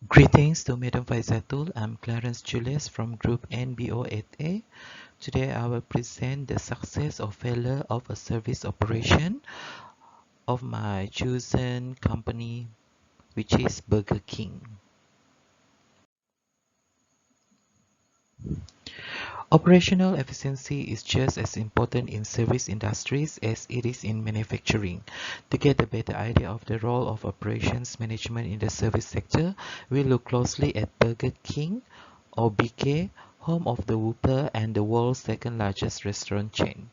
Greetings to Madam Faizatul. I'm Clarence Julius from Group NBO8A. Today I will present the success or failure of a service operation of my chosen company, which is Burger King. Operational efficiency is just as important in service industries as it is in manufacturing. To get a better idea of the role of operations management in the service sector, we look closely at Burger King, or BK, home of the Whopper and the world's second largest restaurant chain.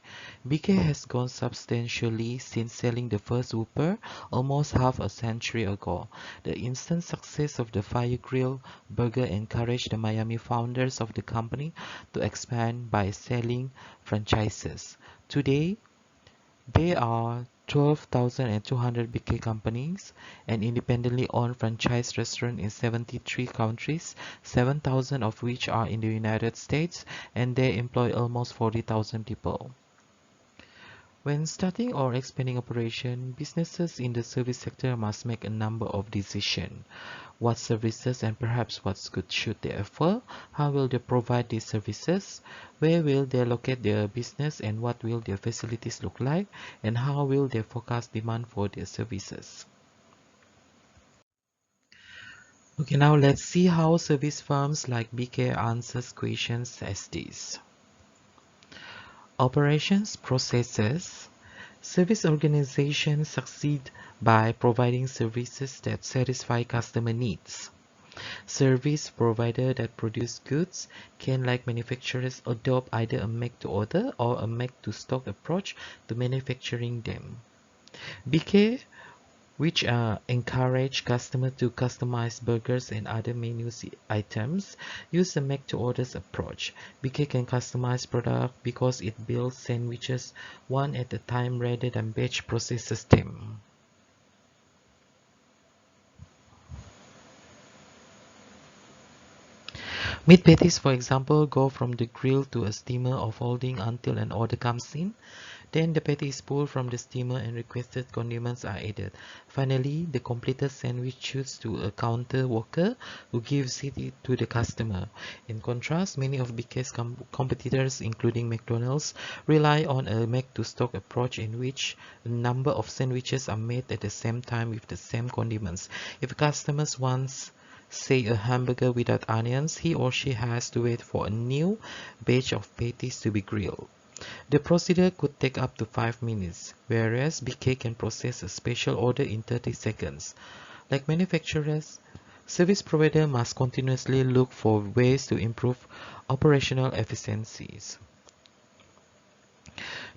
BK has grown substantially since selling the first Whopper almost half a century ago. The instant success of the fire grill burger encouraged the Miami founders of the company to expand by selling franchises. Today, there are 12,200 BK companies and independently owned franchise restaurants in 73 countries, 7,000 of which are in the United States, and they employ almost 40,000 people. When starting or expanding operation, businesses in the service sector must make a number of decisions. What services and perhaps what goods should they offer? How will they provide these services? Where will they locate their business and what will their facilities look like? And how will they forecast demand for their services? Okay, now let's see how service firms like BK answers questions as these. Operations processes. Service organizations succeed by providing services that satisfy customer needs. Service providers that produce goods can, like manufacturers, adopt either a make-to-order or a make-to-stock approach to manufacturing them. BK, which encourage customers to customize burgers and other menu items, use the make-to-orders approach. BK can customize product because it builds sandwiches one at a time rather than batch process system. Meat patties, for example, go from the grill to a steamer or folding until an order comes in. Then the patty is pulled from the steamer and requested condiments are added. Finally, the completed sandwich shoots to a counter worker who gives it to the customer. In contrast, many of BK's competitors, including McDonald's, rely on a make-to-stock approach in which a number of sandwiches are made at the same time with the same condiments. If a customer wants, say, a hamburger without onions, he or she has to wait for a new batch of patties to be grilled. The procedure could take up to 5 minutes, whereas BK can process a special order in 30 seconds. Like manufacturers, service providers must continuously look for ways to improve operational efficiencies.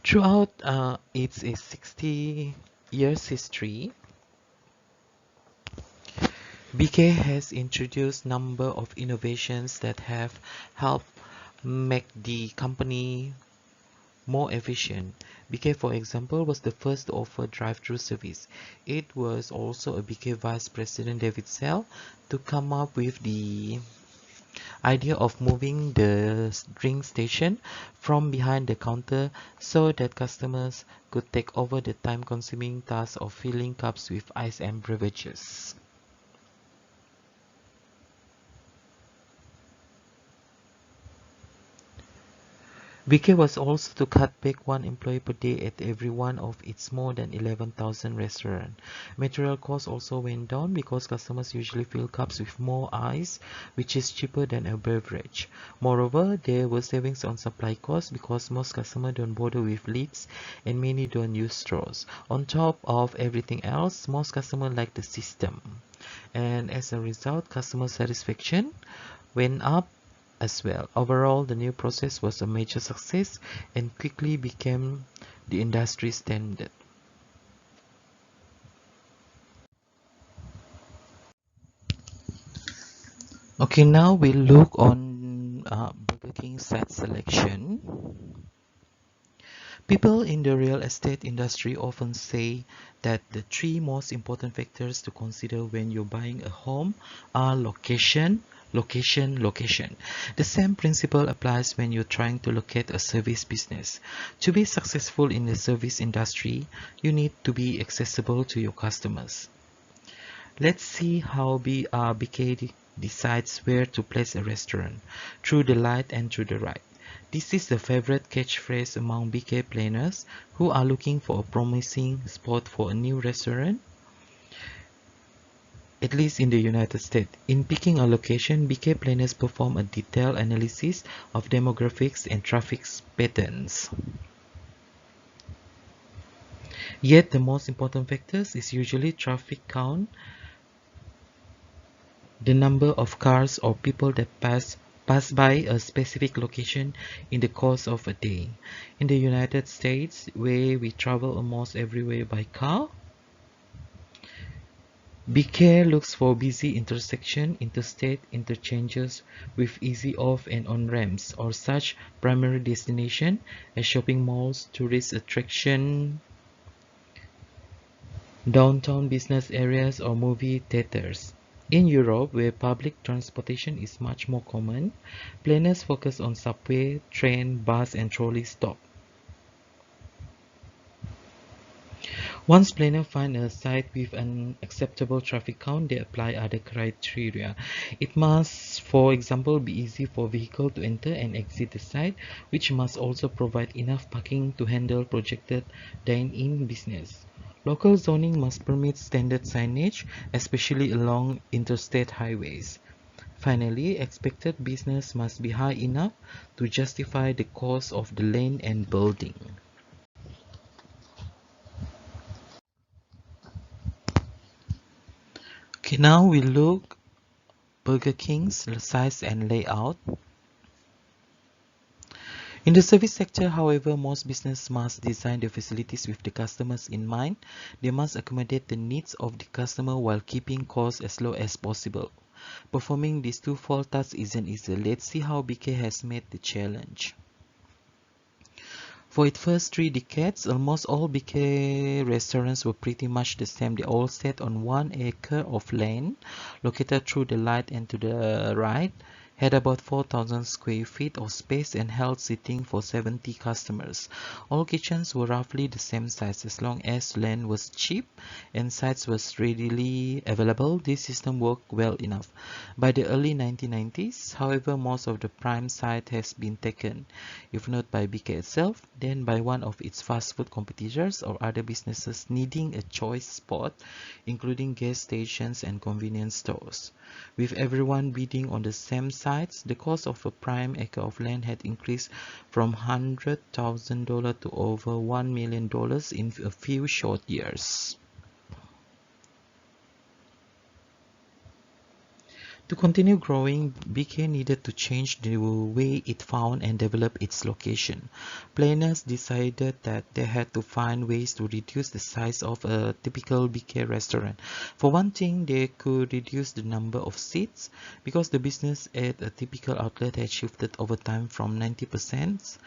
Throughout its 60 years history, BK has introduced number of innovations that have helped make the company more efficient. BK, for example, was the first to offer drive-through service. It was also a BK Vice President David Sell to come up with the idea of moving the drink station from behind the counter so that customers could take over the time-consuming task of filling cups with ice and beverages. BK was also to cut back one employee per day at every one of its more than 11,000 restaurants. Material costs also went down because customers usually fill cups with more ice, which is cheaper than a beverage. Moreover, there were savings on supply costs because most customers don't bother with lids and many don't use straws. On top of everything else, most customers like the system. And as a result, customer satisfaction went up as well. Overall, the new process was a major success and quickly became the industry standard. Okay, now we look on Burger King site selection. People in the real estate industry often say that the three most important factors to consider when you're buying a home are location, location, location. The same principle applies when you're trying to locate a service business. To be successful in the service industry, you need to be accessible to your customers. Let's see how BK decides where to place a restaurant, through the light and through the right. This is the favorite catchphrase among BK planners who are looking for a promising spot for a new restaurant, at least in the United States. In picking a location, BK planners perform a detailed analysis of demographics and traffic patterns. Yet the most important factors is usually traffic count, the number of cars or people that pass by a specific location in the course of a day. In the United States, where we travel almost everywhere by car, BK looks for busy intersection, interstate interchanges with easy off and on ramps, or such primary destination as shopping malls, tourist attraction, downtown business areas, or movie theaters. In Europe, where public transportation is much more common, planners focus on subway, train, bus, and trolley stop. Once planners find a site with an acceptable traffic count, they apply other criteria. It must, for example, be easy for vehicles to enter and exit the site, which must also provide enough parking to handle projected dine-in business. Local zoning must permit standard signage, especially along interstate highways. Finally, expected business must be high enough to justify the cost of the land and building. Okay, now we look Burger King's size and layout. In the service sector, however, most businesses must design their facilities with the customers in mind. They must accommodate the needs of the customer while keeping costs as low as possible. Performing these twofold tasks isn't easy. Let's see how BK has made the challenge. For its first 3 decades, almost all BK restaurants were pretty much the same. They all sat on 1 acre of land, located through the light and to the right, had about 4,000 square feet of space and held seating for 70 customers. All kitchens were roughly the same size. As long as land was cheap and sites was readily available, this system worked well enough. By the early 1990s, however, most of the prime site has been taken, if not by BK itself, then by one of its fast food competitors or other businesses needing a choice spot, including gas stations and convenience stores. With everyone bidding on the same sites, the cost of a prime acre of land had increased from $100,000 to over $1 million in a few short years. To continue growing, BK needed to change the way it found and developed its location. Planners decided that they had to find ways to reduce the size of a typical BK restaurant. For one thing, they could reduce the number of seats because the business at a typical outlet had shifted over time from 90%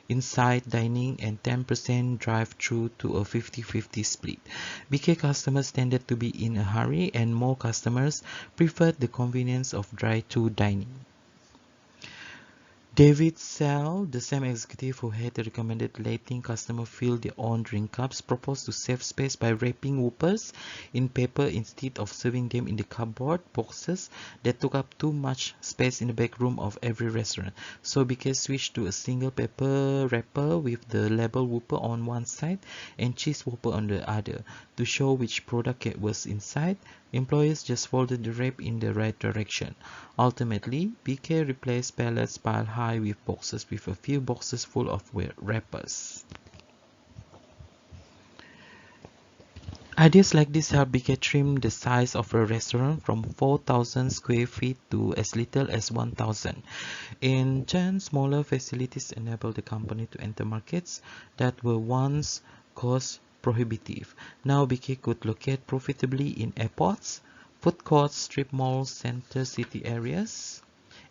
inside dining and 10% drive-through to a 50-50 split. BK customers tended to be in a hurry and more customers preferred the convenience of drive-through dining. David Sell, the same executive who had recommended letting customers fill their own drink cups, proposed to save space by wrapping whoppers in paper instead of serving them in the cardboard boxes that took up too much space in the back room of every restaurant. So BK switched to a single paper wrapper with the label whopper on one side and cheese whopper on the other. To show which product was inside, employees just folded the wrap in the right direction. Ultimately, BK replaced pallets piled high with boxes with a few boxes full of wrappers. Ideas like this help BK trim the size of a restaurant from 4,000 square feet to as little as 1,000. In turn, smaller facilities enable the company to enter markets that were once cost prohibitive. Now BK could locate profitably in airports, food courts, strip malls, center city areas,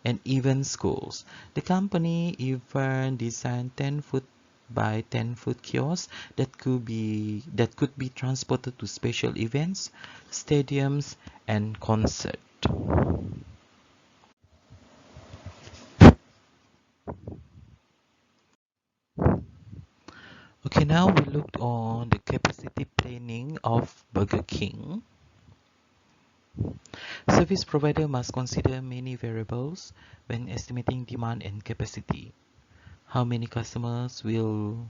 and even schools. The company even designed 10-foot by 10-foot kiosks that could be transported to special events, stadiums, and concerts. Okay, now we looked on the capacity planning of Burger King. Service provider must consider many variables when estimating demand and capacity. How many customers will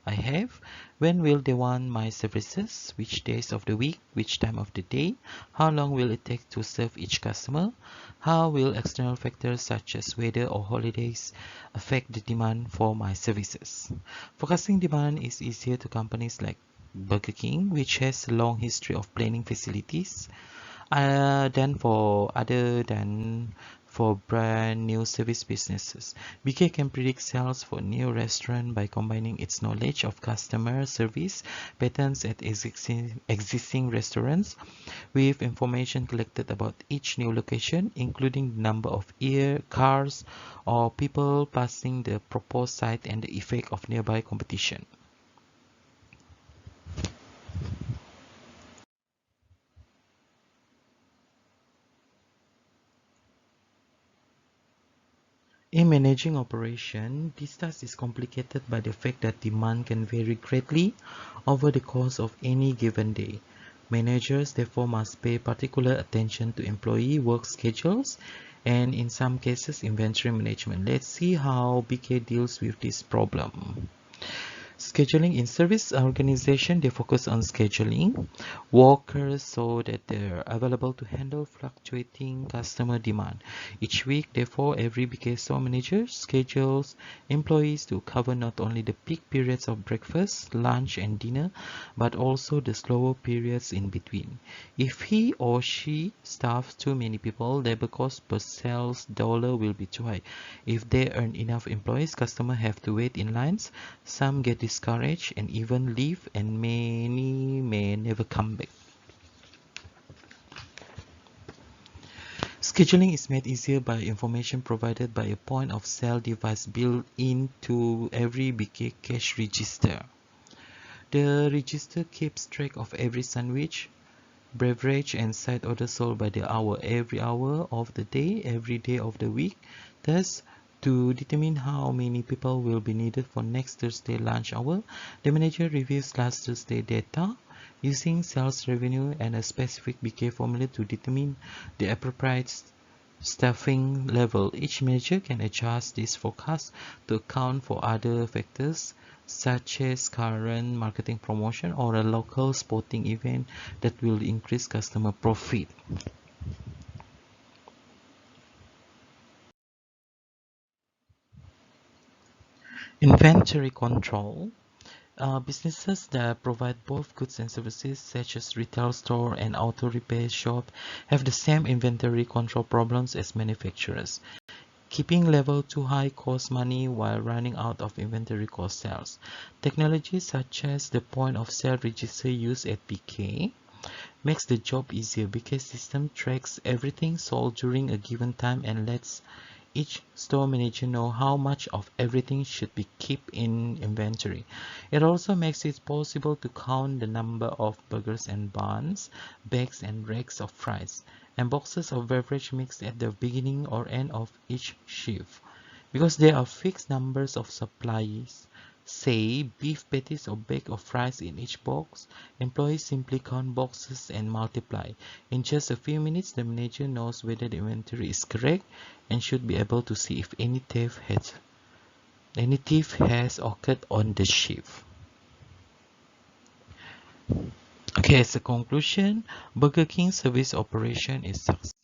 I have? When will they want my services? Which days of the week? Which time of the day? How long will it take to serve each customer? How will external factors such as weather or holidays affect the demand for my services? Forecasting demand is easier to companies like Burger King, which has a long history of planning facilities than for brand new service businesses. BK can predict sales for new restaurant by combining its knowledge of customer service patterns at existing restaurants with information collected about each new location, including the number of cars or people passing the proposed site and the effect of nearby competition. In managing operation, this task is complicated by the fact that demand can vary greatly over the course of any given day. Managers therefore must pay particular attention to employee work schedules and in some cases inventory management. Let's see how BK deals with this problem. Scheduling in service organization, they focus on scheduling workers so that they're available to handle fluctuating customer demand. Each week, therefore, every BK store manager schedules employees to cover not only the peak periods of breakfast, lunch, and dinner, but also the slower periods in between. If he or she staffs too many people, labor cost per sales dollar will be too high. If they earn enough employees, customers have to wait in lines. Some get discouraged and even leave, and many may never come back. Scheduling is made easier by information provided by a point of sale device built into every BK cash register. The register keeps track of every sandwich, beverage, and side order sold by the hour, every hour of the day, every day of the week. Thus, to determine how many people will be needed for next Thursday lunch hour, the manager reviews last Thursday data using sales revenue and a specific BK formula to determine the appropriate staffing level. Each manager can adjust this forecast to account for other factors such as current marketing promotion or a local sporting event that will increase customer profit. Inventory control. Businesses that provide both goods and services, such as retail store and auto repair shop, have the same inventory control problems as manufacturers. Keeping level too high costs money while running out of inventory cost sales. Technology such as the point of sale register used at BK makes the job easier because system tracks everything sold during a given time and lets each store manager know how much of everything should be kept in inventory. It also makes it possible to count the number of burgers and buns, bags and racks of fries, and boxes of beverage mix at the beginning or end of each shift. Because there are fixed numbers of supplies, say beef patties or bag of fries in each box, employees simply count boxes and multiply. In just a few minutes, the manager knows whether the inventory is correct and should be able to see if any thief has occurred on the shift. Okay, as a conclusion, Burger King service operation is successful